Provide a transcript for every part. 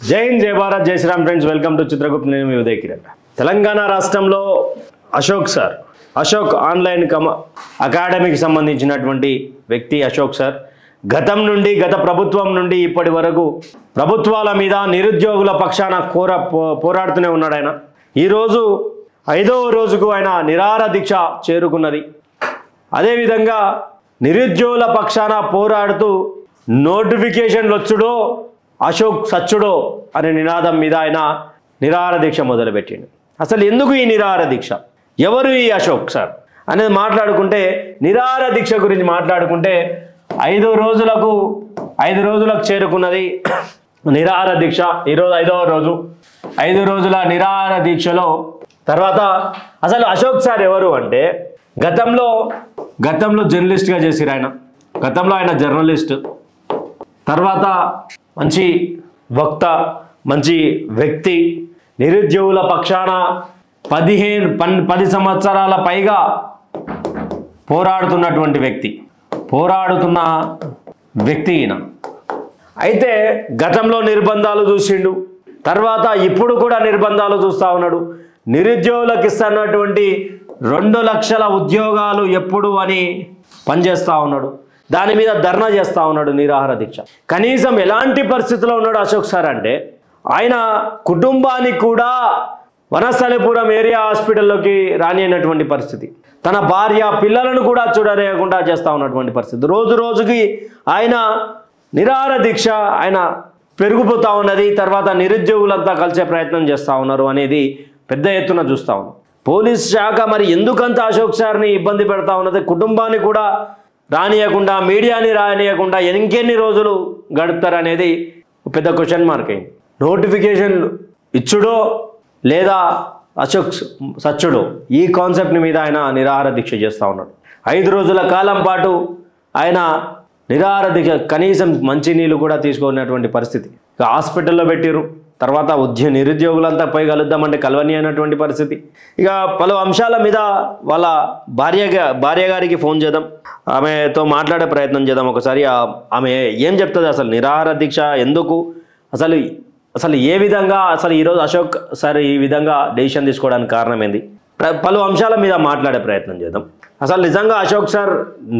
జై హింద్, జై భారత్, జై Shriram friends. Welcome to Chitragupta. నేను మీ ఉదయ్ కిరణ్. తెలంగాణ రాష్ట్రంలో అశోక్ ఆన్లైన్ అకాడమీకి సంబంధించినటువంటి వ్యక్తి అశోక్ సార్ గత ప్రభుత్వం నుండి ఇప్పటి వరకు ప్రభుత్వాల మీద నిరుద్యోగుల పక్షాన పోరాడుతూనే ఉన్నాడు. ఆయన ఈరోజు 5వ రోజుకు ఆయన నిరాహార దీక్ష చేరుకున్నది. అదేవిధంగా నిరుద్యోగుల పక్షాన పోరాడుతూ నోటిఫికేషన్లు వచ్చుడో అశోక్ సచ్చుడో అనే నినాదం మీద ఆయన నిరాహార దీక్ష మొదలుపెట్టిండు. అసలు ఎందుకు ఈ నిరాహార దీక్ష, ఎవరు ఈ అశోక్ సార్ అనేది మాట్లాడుకుంటే, నిరాహార దీక్ష గురించి మాట్లాడుకుంటే 5 రోజులకు చేరుకున్నది నిరాహార దీక్ష. ఈరోజు 5వ రోజు. 5 రోజుల నిరాహార దీక్షలో తర్వాత అసలు అశోక్ సార్ ఎవరు అంటే గతంలో జర్నలిస్ట్గా చేసిరు. గతంలో ఆయన జర్నలిస్ట్, తర్వాత మంచి వక్త, మంచి వ్యక్తి, నిరుద్యోగుల పక్షాన 10 సంవత్సరాల పైగా పోరాడుతున్న వ్యక్తి ఈయన. అయితే గతంలో నిర్బంధాలు చూసిండు, తర్వాత ఇప్పుడు కూడా నిర్బంధాలు చూస్తూ ఉన్నాడు. నిరుద్యోగులకు ఇస్తున్నటువంటి 2 లక్షల ఉద్యోగాలు ఎప్పుడు అని పనిచేస్తూ ఉన్నాడు. దాని మీద ధర్నా చేస్తూ ఉన్నాడు, నిరాహార దీక్ష. కనీసం ఎలాంటి పరిస్థితిలో ఉన్నాడు అశోక్ సార్ అంటే, ఆయన కుటుంబానికి కూడా వనస్థలిపురం ఏరియా హాస్పిటల్లోకి రానియనటువంటి పరిస్థితి, తన భార్య పిల్లలను కూడా చూడలేకుండా చేస్తూ ఉన్నటువంటి పరిస్థితి. రోజుకి ఆయన నిరాహార దీక్ష ఆయన పెరిగిపోతూ ఉన్నది. తర్వాత నిరుద్యోగులంతా కలిసే ప్రయత్నం చేస్తూ ఉన్నారు అనేది పెద్ద ఎత్తున చూస్తూ ఉన్నాం. పోలీస్ శాఖ మరి ఎందుకంత అశోక్ సార్ని ఇబ్బంది పెడతా ఉన్నది, కుటుంబాన్ని కూడా రానియకుండా, మీడియాని రానియకుండా ఇంకెన్ని రోజులు గడుపుతారనేది పెద్ద క్వశ్చన్ మార్క్ అయింది. నోటిఫికేషన్ ఇచ్చుడో లేదా అశోక్ సచ్చుడో, ఈ కాన్సెప్ట్ మీద ఆయన నిరాహార దీక్ష చేస్తూ ఉన్నాడు. 5 రోజుల కాలం పాటు ఆయన నిరాహార దీక్ష, కనీసం మంచినీళ్ళు కూడా తీసుకున్నటువంటి పరిస్థితి. హాస్పిటల్లో పెట్టిరు. తర్వాత నిరుద్యోగులంతా పోయి కలుద్దామంటే కలవని అయినటువంటి పరిస్థితి. ఇక పలు అంశాల మీద వాళ్ళ భార్య గారికి ఫోన్ చేద్దాం, ఆమెతో మాట్లాడే ప్రయత్నం చేద్దాం. ఒకసారి ఆమె ఏం చెప్తుంది, అసలు నిరాహార దీక్ష ఎందుకు, అసలు ఏ విధంగా, అసలు ఈరోజు అశోక్ సార్ ఈ విధంగా డెసిషన్ తీసుకోవడానికి కారణం ఏంది, పలు అంశాల మీద మాట్లాడే ప్రయత్నం చేద్దాం. అసలు నిజంగా అశోక్ సార్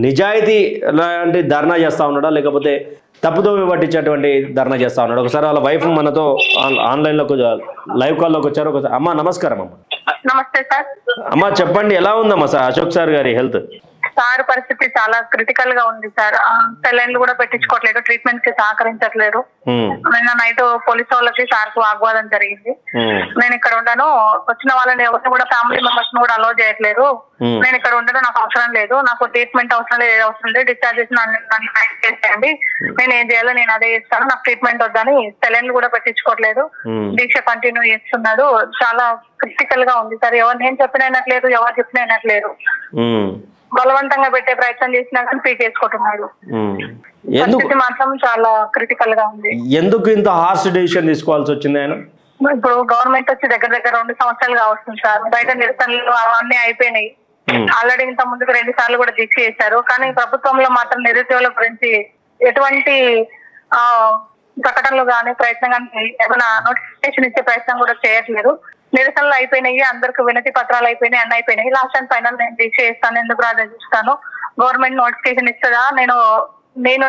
నిజాయితీ లాంటి ధర్నా చేస్తూ ఉన్నాడా, లేకపోతే తప్పుతో పట్టించేటువంటి ధర్నా చేస్తూ ఉన్నాడు? ఒకసారి వాళ్ళ వైఫ్ మనతో ఆన్లైన్లోకి లైవ్ కాల్లోకి వచ్చారు. ఒకసారి అమ్మ, నమస్కారం అమ్మ. నమస్తే సార్. అమ్మ చెప్పండి, ఎలా ఉందమ్మా సార్ అశోక్ సార్ గారి హెల్త్? సార్ పరిస్థితి చాలా క్రిటికల్ గా ఉంది సార్. సెలైన్లు కూడా పెట్టించుకోవట్లేదు, ట్రీట్మెంట్ కి సహకరించట్లేదు. నిన్న నైట్ పోలీసు వాళ్ళకి సార్ కు వాగ్వాదం జరిగింది. నేను ఇక్కడ ఉండను, వచ్చిన వాళ్ళని ఎవరిని కూడా ఫ్యామిలీ మెంబర్స్ ను కూడా అలో చేయట్లేదు. నేను ఇక్కడ ఉండను, నాకు అవసరం లేదు, నాకు ట్రీట్మెంట్ అవసరం లేదు, ఏది అవసరం లేదు, డిశ్చార్జ్ చేసి నన్ను చేసేయండి, నేను ఏం చేయాలో నేను అదే చేస్తాను, నాకు ట్రీట్మెంట్ వద్దని సెలైన్లు కూడా పెట్టించుకోవట్లేదు, దీక్ష కంటిన్యూ చేస్తున్నాడు. చాలా క్రిటికల్ గా ఉంది సార్. ఎవరు నేను చెప్పినట్లేదు, ఎవరు చెప్పినట్లేరు, బలవంతంగా పెట్టే ప్రయత్నం చేసినా కానీ పీకేసుకుంటున్నాడు. పరిస్థితి మాత్రం చాలా క్రిటికల్ గా ఉంది. ఎందుకు ఇంత హార్ష్ డెసిషన్ తీసుకోవాల్సి వచ్చింది ఆయన? ఇప్పుడు గవర్నమెంట్ వచ్చి దగ్గర 2 సంవత్సరాలు కావస్తుంది సార్. బయట నిరసనలు అవన్నీ అయిపోయినాయి. ఆల్రెడీ ఇంత ముందుకు 2 సార్లు కూడా దీక్ష చేశారు. కానీ ప్రభుత్వంలో మాత్రం నిరుద్యోగుల గురించి ఎటువంటి ప్రకటనలు కానీ ప్రయత్నం కానీ ఏమైనా నోటిఫికేషన్ ఇచ్చే ప్రయత్నం కూడా చేయట్లేదు. నిరసనలు అయిపోయినాయి, అందరికి వినతి పత్రాలు అయిపోయినాయి, అన్ని అయిపోయినాయి. లాస్ట్ అండ్ ఫైనల్ నేను దీక్ష చేస్తాను, ఎందుకు రాధిస్తాను, గవర్నమెంట్ నోటిఫికేషన్ ఇస్తుందా, నేను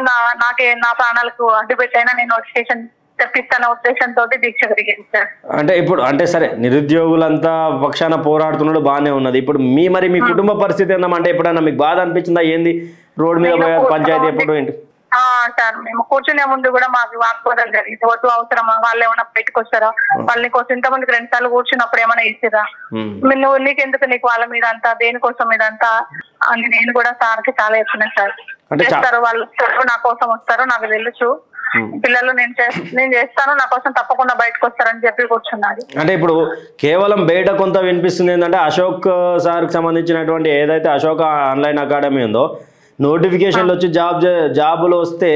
నా ప్రాణాలకు అడ్డుపెట్టైనా నేను నోటిఫికేషన్ తెప్పిస్తాన ఉద్దేశంతో దీక్ష జరిగింది సార్. అంటే ఇప్పుడు సరే, నిరుద్యోగులంతా పక్షాన పోరాడుతున్నాడు, బాగానే ఉన్నది. ఇప్పుడు మీ కుటుంబ పరిస్థితి ఏందంటే, ఎప్పుడన్నా మీకు బాధ అనిపించిందా? ఏంది రోడ్డు మీద పంచాయతీ ఎప్పుడు ఏంటి సార్? మేము కూర్చునే ముందు కూడా మాకు వాగ్వాదాలు జరిగింది. వద్దు, అవసరమా, వాళ్ళు ఏమైనా బయటకు వస్తారా, వాళ్ళని కోసం ఇంతమందికి 2 సార్లు కూర్చున్నప్పుడు ఏమైనా ఇచ్చిరా, నీకెందుకు, నీకు వాళ్ళ మీద అంతా, దేనికోసం ఇదంతా అని నేను కూడా సార్ కి చాలా చెప్తున్నాను సార్. చేస్తారు, వాళ్ళు నా కోసం వస్తారు, నాకు తెలుసు, పిల్లలు నేను చేస్తాను, నా కోసం తప్పకుండా బయటకు వస్తారని చెప్పి కూర్చున్నాడు. అంటే ఇప్పుడు కేవలం బయట కొంత వినిపిస్తుంది ఏంటంటే, అశోక్ సార్కి సంబంధించినటువంటి ఏదైతే అశోక్ ఆన్లైన్ అకాడమీ ఉందో, నోటిఫికేషన్లు వచ్చి జాబులు వస్తే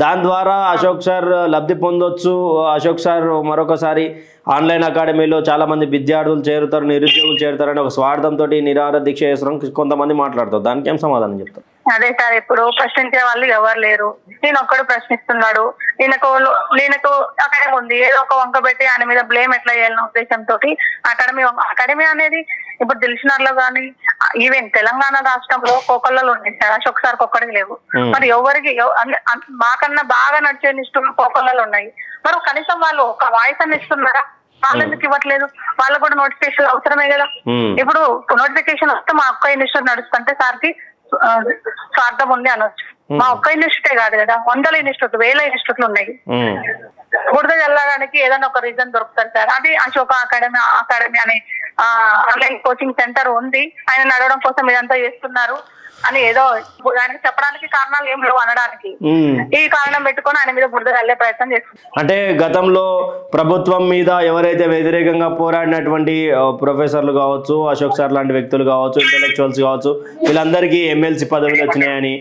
దాని ద్వారా అశోక్ సార్ లబ్ధి పొందొచ్చు, అశోక్ సార్ మరొకసారి ఆన్లైన్ అకాడమీలో చాలామంది విద్యార్థులు చేరుతారు, నిరుద్యోగులు చేరుతారని ఒక స్వార్థంతో నిరాహార దీక్ష చేస్తారని కొంతమంది మాట్లాడతారు. దానికి ఏం సమాధానం చెప్తారు? అదే సార్ ఇప్పుడు ప్రశ్నించే వాళ్ళు ఎవరు లేరు. నేను ఒక్కడు ప్రశ్నిస్తున్నాడు. నేనకు అకాడమీ ఉంది, ఏదో ఒక వంక పెట్టి ఆయన మీద బ్లేమ్ ఎట్లా చేయాలన్న ఉద్దేశంతో అకాడమీ అనేది ఇప్పుడు దిల్షునర్లో కానీ ఈవెన్ తెలంగాణ రాష్ట్రంలో కోకొల్లలో ఉంది సార్, అశోక్ సార్ ఒక్కడికి లేవు. మరి ఎవరికి మాకన్నా బాగా నడిచే ఇన్స్టిట్యూట్లు కోకొల్లలో ఉన్నాయి. మరి కనీసం వాళ్ళు ఒక వాయిస్ అని ఇస్తున్నారా? వాళ్ళు ఎందుకు ఇవ్వట్లేదు? వాళ్ళు కూడా నోటిఫికేషన్ అవసరమే కదా. ఇప్పుడు నోటిఫికేషన్ వస్తే మా ఒక్క ఇన్స్టిట్యూట్ నడుస్తుంటే సార్కి స్వార్థం ఉంది అనొచ్చు. మా ఒక్క ఇన్స్టిట్యూటే కాదు కదా, 100 ఇన్స్టిట్యూట్లు 1000 ఇన్స్టిట్యూట్లు ఉన్నాయి. బురద చల్లడానికి ఏదైనా ఒక రీజన్ దొరుకుతారు సార్. అది అశోక అకాడమీ అనే ఆన్లైన్ కోచింగ్ సెంటర్ ఉంది, ఆయన నడవడం కోసం ఇదంతా చేస్తున్నారు అని ఏదో ఆయనకు చెప్పడానికి కారణాలు ఏం లేవు అనడానికి ఈ కారణం పెట్టుకొని ఆయన మీద బురద చల్లే ప్రయత్నం చేస్తున్నారు. అంటే గతంలో ప్రభుత్వం మీద ఎవరైతే వ్యతిరేకంగా పోరాడినటువంటి ప్రొఫెసర్లు కావచ్చు, అశోక్ సార్ లాంటి వ్యక్తులు కావచ్చు, ఇంటెలెక్చువల్స్ కావచ్చు, వీళ్ళందరికీ ఎమ్మెల్సీ పదవులు వచ్చినాయని,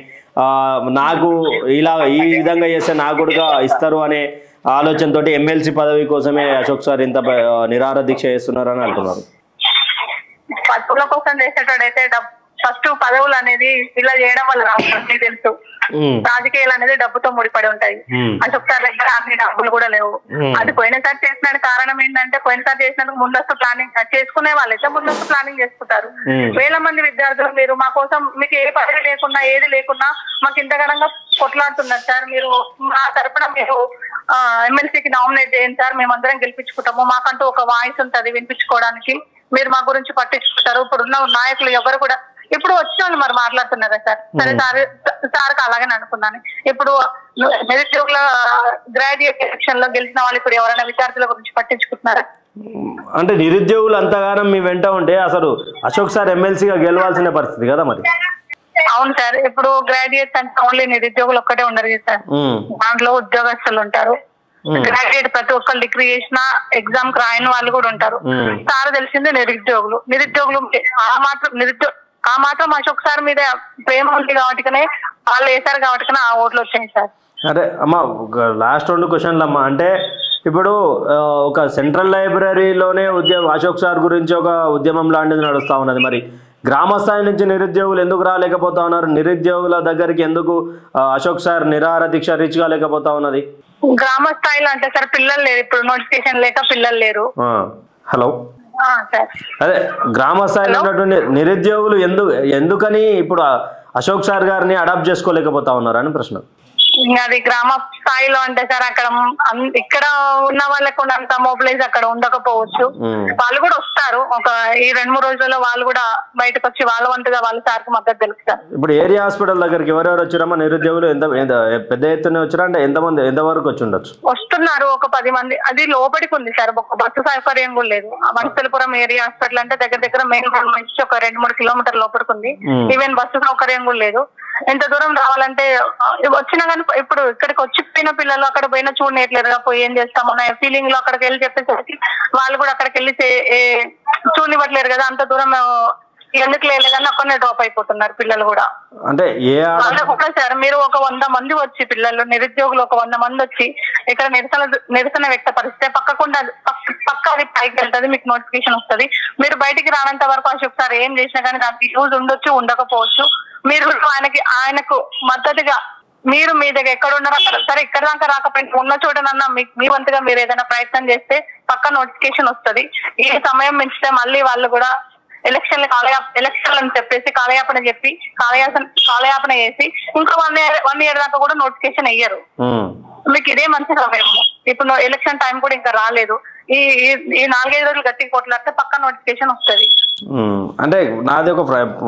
నాకు ఇలా ఈ విధంగా చేస్తే నాకు కూడా ఇస్తారు అనే ఆలోచనతో ఎమ్మెల్సీ పదవి కోసమే అశోక్ సార్ ఇంత నిరాహార దీక్ష చేస్తున్నారని అంటున్నారు. పదవుల కోసం చేసేటోడైతే ఫస్ట్ పదవులు అనేది ఇలా చేయడం వల్ల రాష్ట్రానికి తెలుసు, రాజకీయాలు అనేది డబ్బుతో ముడిపడి ఉంటాయి. అశోక్ సార్ దగ్గర అన్ని డబ్బులు కూడా లేవు. అది పోయినసారి చేసిన కారణం ఏంటంటే పోయినసారి చేసినందుకు ముందస్తు ప్లానింగ్ చేసుకునే వాళ్ళైతే ముందస్తు ప్లానింగ్ చేసుకుంటారు. 1000 మంది విద్యార్థులు మీరు మా కోసం మీకు ఏ పదవి లేకున్నా ఏది లేకున్నా మాకు ఇంతగానంగా కొట్లాడుతున్నారు సార్, మీరు మా తరపున మీరు ఎమ్మెల్సీకి నామినేట్ చేయండి సార్, మేమందరం గెలిపించుకుంటాము, మాకంటూ ఒక వాయిస్ ఉంటుంది వినిపించుకోవడానికి, మీరు మా గురించి పట్టించుకుంటారు. ఇప్పుడున్న నాయకులు ఎవరు కూడా ఇప్పుడు వచ్చిన వాళ్ళు మరి మాట్లాడుతున్నారా సార్? సరే సార్కి అలాగే అనుకున్నాను. ఇప్పుడు నిరుద్యోగుల గ్రాడ్యుయేట్ ఎలక్షన్ లో గెలిచిన వాళ్ళు ఇప్పుడు ఎవరైనా విద్యార్థుల గురించి పట్టించుకుంటున్నారా? అంటే నిరుద్యోగులు అంతగానం మీ వెంట ఉంటే అసలు అశోక్ సార్ ఎమ్మెల్సీగా గెలవాల్సిన పరిస్థితి కదా మరి. అవును సార్, ఇప్పుడు గ్రాడ్యుయేట్స్ అంటే ఓన్లీ నిరుద్యోగులు ఒక్కటే ఉండరు కదా సార్, దాంట్లో ఉద్యోగస్తులు ఉంటారు. గ్రాడ్యుయేట్ ప్రతి ఒక్కరు డిగ్రీ చేసిన ఎగ్జామ్ కి రాయని వాళ్ళు కూడా ఉంటారు. సార్ తెలిసింది నిరుద్యోగులు ఆ మాత్రం అశోక్ సార్ మీద ప్రేమ ఉంది కాబట్టినే వాళ్ళు వేశారు కాబట్టినే ఆ ఓట్లు వచ్చాయి సార్. అరే అమ్మ, లాస్ట్ 2 క్వశ్చన్లు అమ్మా. అంటే ఇప్పుడు ఒక సెంట్రల్ లైబ్రరీలోనే అశోక్ సార్ గురించి ఒక ఉద్యమం లాంటిది నడుస్తూ ఉన్నది. మరి గ్రామ స్థాయి నుంచి నిరుద్యోగులు ఎందుకు రాలేకపోతా ఉన్నారు? నిరుద్యోగుల దగ్గరికి ఎందుకు అశోక్ సార్ నిరాహార దీక్ష రీచ్ కాలేకపోతా ఉన్నది? గ్రామ స్థాయిలో అంటే సార్ పిల్లలు లేరు, ఇప్పుడు నోటిఫికేషన్ లేక పిల్లలు లేరు. హలో, అదే గ్రామ స్థాయిలో ఉన్నటువంటి నిరుద్యోగులు ఎందుకని ఇప్పుడు అశోక్ సార్ గారిని అడాప్ట్ చేసుకోలేకపోతా ఉన్నారు అని ప్రశ్న. అది గ్రామ స్థాయిలో అంటే సార్ అక్కడ ఇక్కడ ఉన్న వాళ్ళకు అంత మొబిలైజ్ అక్కడ ఉండకపోవచ్చు. వాళ్ళు కూడా వస్తారు, ఒక ఈ 2-3 రోజుల్లో వాళ్ళు కూడా బయటకు వచ్చి వాళ్ళ వంతుగా వాళ్ళ సార్కి మద్దతు తెలుస్తారు. ఇప్పుడు ఏరియా హాస్పిటల్ దగ్గరికి ఎవరెవరు వచ్చారమ్మా నిరుద్యోగులు? పెద్ద ఎత్తున వచ్చారా? అంటే ఎంతవరకు వచ్చి ఉండొచ్చు? వస్తున్నారు ఒక 10 మంది. అది లోపలికి ఉంది సార్, ఒక బస్సు సౌకర్యం కూడా లేదు. వనస్థలిపురం ఏరియా హాస్పిటల్ అంటే దగ్గర మెయిన్ రోడ్ నుంచి ఒక 2-3 కిలోమీటర్ల లోపలికి ఉంది. ఈవెన్ బస్సు సౌకర్యం కూడా లేదు. ఎంత దూరం రావాలంటే వచ్చినా కానీ ఇప్పుడు ఇక్కడికి వచ్చిపోయిన పిల్లలు అక్కడ పోయినా చూడలేట్లేదుగా, పోయి ఏం చేస్తామన్న ఫీలింగ్ లో అక్కడికి వెళ్ళి చెప్పేసరికి వాళ్ళు కూడా అక్కడికి వెళ్ళి చూడనివ్వట్లేరు కదా, అంత దూరం ఎందుకు లేదని అక్కడనే డ్రాప్ అయిపోతున్నారు పిల్లలు కూడా. అంటే కూడా సార్ మీరు ఒక 100 మంది వచ్చి పిల్లలు నిరుద్యోగులు ఒక 100 మంది వచ్చి ఇక్కడ నిరసన వ్యక్తపరిస్తే పక్క అది పైకి వెళ్తుంది, మీకు నోటిఫికేషన్ వస్తుంది. మీరు బయటికి రానంత వరకు అశోక్ సార్ ఏం చేసినా కానీ దానికి యూజ్ ఉండొచ్చు ఉండకపోవచ్చు. మీరు ఆయనకు మద్దతుగా మీరు మీ దగ్గర ఎక్కడ ఉన్నారో సరే, ఇక్కడ దాకా రాకపోయినా ఉన్న చోటనన్నా మీ వంతుగా మీరు ఏదైనా ప్రయత్నం చేస్తే పక్క నోటిఫికేషన్ వస్తుంది. ఈ సమయం మించితే మళ్ళీ వాళ్ళు కూడా ఎలక్షన్ అని చెప్పేసి కాలయాపన చేసి ఇంకా 1 year దాకా కూడా నోటిఫికేషన్ అయ్యారు. మీకు ఇదే మంచి సమయం. ఇప్పుడు ఎలక్షన్ టైం కూడా ఇంకా రాలేదు. ఈ 4-5 రోజులు గట్టిగా కొట్లాడితే పక్క నోటిఫికేషన్ వస్తుంది. అంటే నాది ఒక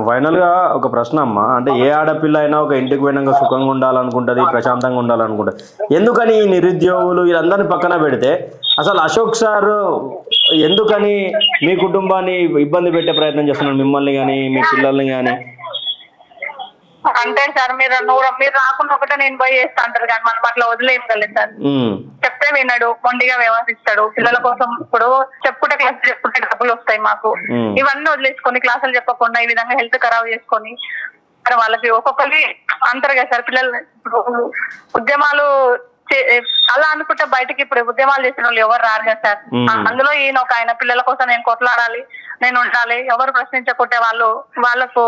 ఫైనల్ గా ఒక ప్రశ్న అమ్మా. అంటే ఏ ఆడపిల్ల అయినా ఒక ఇంటికి పోయినాక సుఖంగా ఉండాలనుకుంటది, ప్రశాంతంగా ఉండాలనుకుంటది. ఎందుకని ఈ నిరుద్యోగులు వీళ్ళందరినీ పక్కన పెడితే అసలు అశోక్ సార్ ఎందుకని మీ కుటుంబాన్ని ఇబ్బంది పెట్టే ప్రయత్నం చేస్తున్నారు, మిమ్మల్ని కానీ మీ పిల్లల్ని కానీ? అంటే సార్ మీరు రాకుండా ఒకటే నేను పోయి చేస్తా అంటారు కానీ మనం అట్లా వదిలేం కదా సార్. చెప్తే వినడు, మొండిగా వ్యవహరిస్తాడు. పిల్లల కోసం ఇప్పుడు చెప్పుకుంటే డబ్బులు వస్తాయి మాకు, ఇవన్నీ వదిలేసుకొని క్లాసులు చెప్పకుండా ఈ విధంగా హెల్త్ ఖరాబ్ చేసుకొని వాళ్ళకి ఒక్కొక్కరి అంటారు కదా సార్. పిల్లలు ఇప్పుడు ఉద్యమాలు అలా అనుకుంటే బయటకి ఇప్పుడు ఉద్యమాలు చేసిన వాళ్ళు ఎవరు రారు కదా సార్. అందులో ఈయన ఒక ఆయన పిల్లల కోసం నేను కొట్లాడాలి, నేను ఉండాలి, ఎవరు ప్రశ్నించకుంటే వాళ్ళకు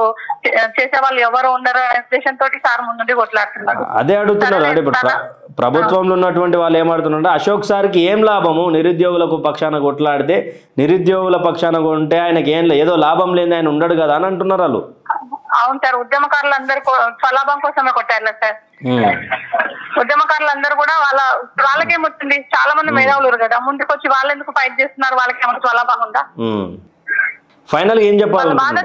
చేసే వాళ్ళు ఎవరు ఉండరు అనే ఉద్దేశంతో సార్ ముందుండి కొట్లాడుతున్నారు. అదే అడుగుతున్నారు అంటే ఇప్పుడు ప్రభుత్వంలో ఉన్నటువంటి వాళ్ళు ఏమాడుతున్నారంటే అశోక్ సార్కి ఏం లాభము నిరుద్యోగులకు పక్షాన కొట్లాడితే, నిరుద్యోగుల పక్షాన కొంటే ఆయనకి ఏం ఏదో లాభం లేని ఆయన ఉండడు కదా అని అంటున్నారు వాళ్ళు. అవును సార్, ఉద్యమకారులందరూ స్వలాభం కోసమే కొట్టారు సార్. ఉద్యమకారులందరూ కూడా వాళ్ళకేమొచ్చింది, చాలా మంది మేధావులు కదా, ముందుకు వచ్చి వాళ్ళు ఎందుకు ఫైట్ చేస్తున్నారు, వాళ్ళకి ఏమైనా స్వలాభం ఉందా? ఫైనల్ ఏం చెప్పాలి?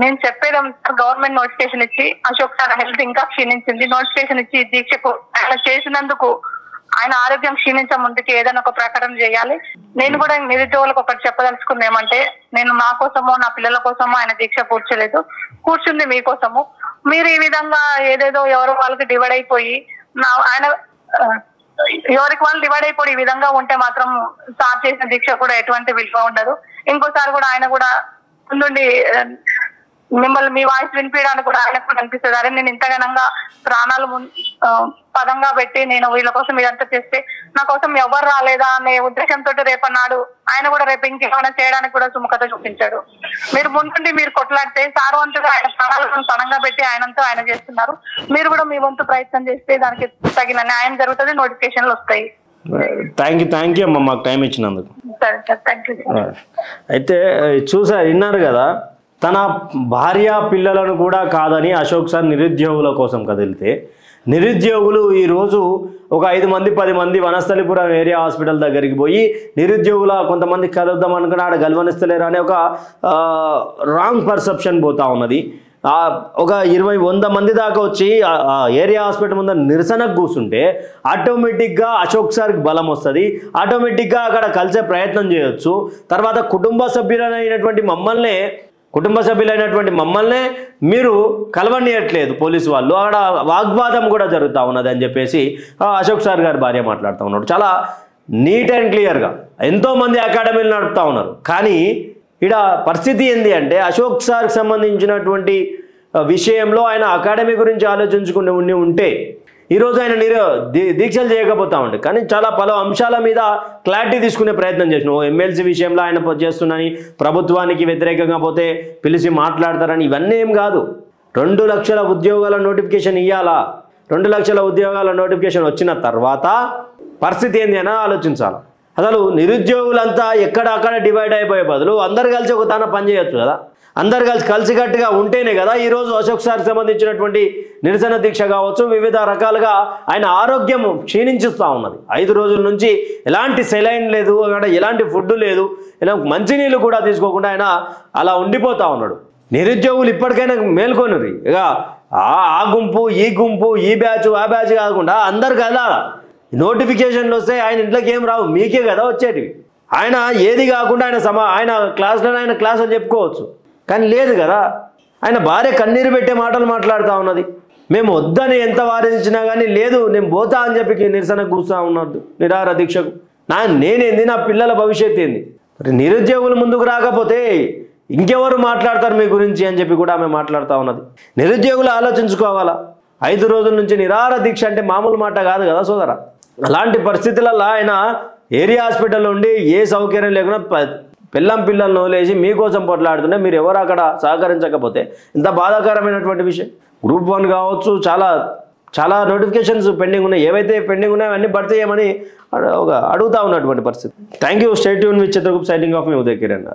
నేను చెప్పేది గవర్నమెంట్ నోటిఫికేషన్ ఇచ్చి అశోక్ సార్ హెల్త్ ఇంకా క్షీణించింది, నోటిఫికేషన్ ఇచ్చి దీక్షకు ఆయన చేసినందుకు ఆయన ఆరోగ్యం క్షీణించే ముందుకి ఏదైనా ఒక ప్రకటన చేయాలి. నేను కూడా నిరుద్యోగులకు ఒకటి చెప్పదలుచుకుంది ఏమంటే, నేను నా కోసమో నా పిల్లల కోసమో ఆయన దీక్ష కూర్చుంది మీకోసము. మీరు ఈ విధంగా ఏదేదో ఎవరు వాళ్ళకి డివైడ్ అయిపోయి ఆయన ఎవరికి వాళ్ళు డివైడ్ అయిపోయి ఈ విధంగా ఉంటే మాత్రం సార్ చేసిన దీక్ష కూడా ఎటువంటి విలువ ఉండదు. ఇంకోసారి కూడా ఆయన కూడా ముందుండి మిమ్మల్ని మీ వాయిస్ వినిపించడానికి కూడా ఆయనకు కూడా అనిపిస్తుంది, అరే నేను ఇంతగానంగా ప్రాణాలు పదంగా పెట్టి నేను వీళ్ళ కోసం ఇదంతా చేస్తే నా కోసం ఎవరు రాలేదా అనే ఉద్దేశంతో రేపన్నాడు ఆయన కూడా రేపు ఇంకేమైనా చేయడానికి కూడా సుముఖత చూపించాడు. మీరు ముందుండి మీరు కొట్లాడితే సార్ వంతుగా ఆయన ప్రాణాలను పదంగా పెట్టి ఆయనంతా ఆయన చేస్తున్నారు, మీరు కూడా మీ వంతు ప్రయత్నం చేస్తే దానికి తగిన న్యాయం జరుగుతుంది, నోటిఫికేషన్లు వస్తాయి. థ్యాంక్ యూ అమ్మ మాకు టైం ఇచ్చినందుకు. సరే సార్, థ్యాంక్ యూ. అయితే చూసారు, విన్నారు కదా, తన భార్య పిల్లలను కూడా కాదని అశోక్ సార్ నిరుద్యోగుల కోసం కదిలితే, నిరుద్యోగులు ఈరోజు ఒక 5 మంది 10 మంది వనస్థలిపురం ఏరియా హాస్పిటల్ దగ్గరికి పోయి నిరుద్యోగుల కొంతమంది కలుద్దాం అనుకుని ఆడ గెలవనిస్తలేరు అనే ఒక రాంగ్ పర్సెప్షన్ పోతా ఉన్నది. ఒక 100 మంది దాకా వచ్చి ఏరియా హాస్పిటల్ ముందు నిరసనకు కూర్చుంటే ఆటోమేటిక్గా అశోక్ సార్కి బలం వస్తుంది, ఆటోమేటిక్గా అక్కడ కలిసే ప్రయత్నం చేయొచ్చు. తర్వాత కుటుంబ సభ్యులైనటువంటి మమ్మల్నే మీరు కలవనీయట్లేదు పోలీసు వాళ్ళు, అక్కడ వాగ్వాదం కూడా జరుగుతూ ఉన్నది అని చెప్పేసి అశోక్ సార్ గారి భార్య మాట్లాడుతూ ఉన్నాడు. చాలా నీట్ అండ్ క్లియర్గా ఎంతోమంది అకాడమీలు నడుపుతూ ఉన్నారు. కానీ ఇక్కడ పరిస్థితి ఏంటి అంటే, అశోక్ సార్కి సంబంధించినటువంటి విషయంలో ఆయన అకాడమీ గురించి ఆలోచించుకుని ఉంటే ఈరోజు ఆయన దీక్షలు చేయకపోతా ఉండే. కానీ చాలా పలు అంశాల మీద క్లారిటీ తీసుకునే ప్రయత్నం చేసిన, ఎమ్మెల్సీ విషయంలో ఆయన చేస్తున్నాని, ప్రభుత్వానికి వ్యతిరేకంగా పోతే పిలిచి మాట్లాడతారని, ఇవన్నీ ఏం కాదు. 2 లక్షల ఉద్యోగాల నోటిఫికేషన్ ఇవ్వాలా, 2 లక్షల ఉద్యోగాల నోటిఫికేషన్ వచ్చిన తర్వాత పరిస్థితి ఏంది అని ఆలోచించాలి. అసలు నిరుద్యోగులంతా ఎక్కడక్కడ డివైడ్ అయిపోయే బదులు అందరు కలిసి ఒక తాన పని చేయొచ్చు కదా, అందరు కలిసికట్టుగా ఉంటేనే కదా ఈరోజు అశోక్ సార్కి సంబంధించినటువంటి నిరసన దీక్ష కావచ్చు, వివిధ రకాలుగా ఆయన ఆరోగ్యం క్షీణించుస్తూ ఉన్నది. 5 రోజుల నుంచి ఎలాంటి సెలైన్ లేదు, అక్కడ ఎలాంటి ఫుడ్ లేదు, ఇలా మంచినీళ్ళు కూడా తీసుకోకుండా ఆయన అలా ఉండిపోతూ ఉన్నాడు. నిరుద్యోగులు ఇప్పటికైనా మేల్కొనిరి, ఇక ఆ గుంపు ఈ గుంపు ఈ బ్యాచ్ ఆ బ్యాచ్ కాకుండా అందరు కదా నోటిఫికేషన్లు వస్తే ఆయన ఇంట్లోకి ఏం రావు, మీకే కదా వచ్చేటివి. ఆయన ఏది కాకుండా ఆయన క్లాసులో చెప్పుకోవచ్చు, కానీ లేదు కదా. ఆయన భార్య కన్నీరు పెట్టే మాటలు మాట్లాడుతూ ఉన్నది. మేము వద్దని ఎంత వారించినా కానీ లేదు, నేను పోతా అని చెప్పి నిరసన కూర్చో ఉన్నాడు నిరాహార దీక్షకు. నేనేంది, నా పిల్లల భవిష్యత్తు ఏంది? మరి నిరుద్యోగులు ముందుకు రాకపోతే ఇంకెవరు మాట్లాడతారు మీ గురించి అని చెప్పి కూడా ఆమె మాట్లాడుతూ ఉన్నది. నిరుద్యోగులు ఆలోచించుకోవాలా. 5 రోజుల నుంచి నిరాహార దీక్ష అంటే మామూలు మాట కాదు కదా సోదరా. అలాంటి పరిస్థితులలో ఆయన ఏరియా హాస్పిటల్లో ఉండి ఏ సౌకర్యం లేకుండా పిల్లలను వదిలేసి మీకోసం పోట్లాడుతుంటే మీరు ఎవరు అక్కడ సహకరించకపోతే ఇంత బాధాకరమైనటువంటి విషయం. గ్రూప్ 1 కావచ్చు, చాలా నోటిఫికేషన్స్ పెండింగ్ ఉన్నాయి, ఏవైతే పెండింగ్ ఉన్నాయో అవన్నీ భర్తీ చేయమని అడుగుతా ఉన్నటువంటి పరిస్థితి. Thank you. Stay tune with Chitragupta, signing off me Uday Kiran.